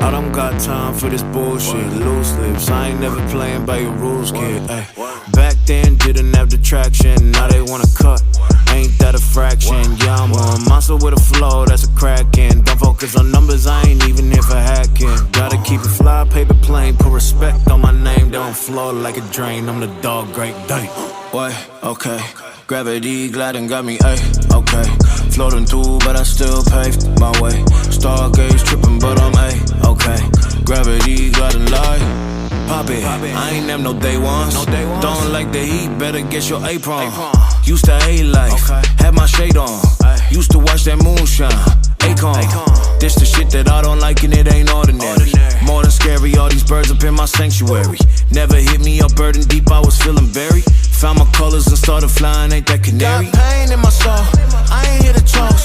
I don't got time for this bullshit. Loose lips, I ain't never playing by your rules, kid. Ay. Back then didn't have the traction, now they wanna cut. Ain't that a fraction? Yeah, I'm a monster with a flow, that's a crackin'. Don't focus on numbers, I ain't even here for hacking. Gotta keep it fly, paper plane, put respect on my name. Don't flow like a drain, I'm the dog, great day. What? Okay. Gravity gliding got me, ayy, okay. Floating through, but I still paved my way. Stargaze tripping, but I'm okay. Gravity gliding light. Pop it, I ain't them no day ones. Don't like the heat, better get your apron. Used to hate life, had my shade on. Used to watch that moonshine, Akon. This the shit that I don't like and it ain't ordinary. More than scary, all these birds up in my sanctuary. Never hit me up burden deep, I was feeling buried. Found my colors and started flying, ain't that canary? Got pain in my soul,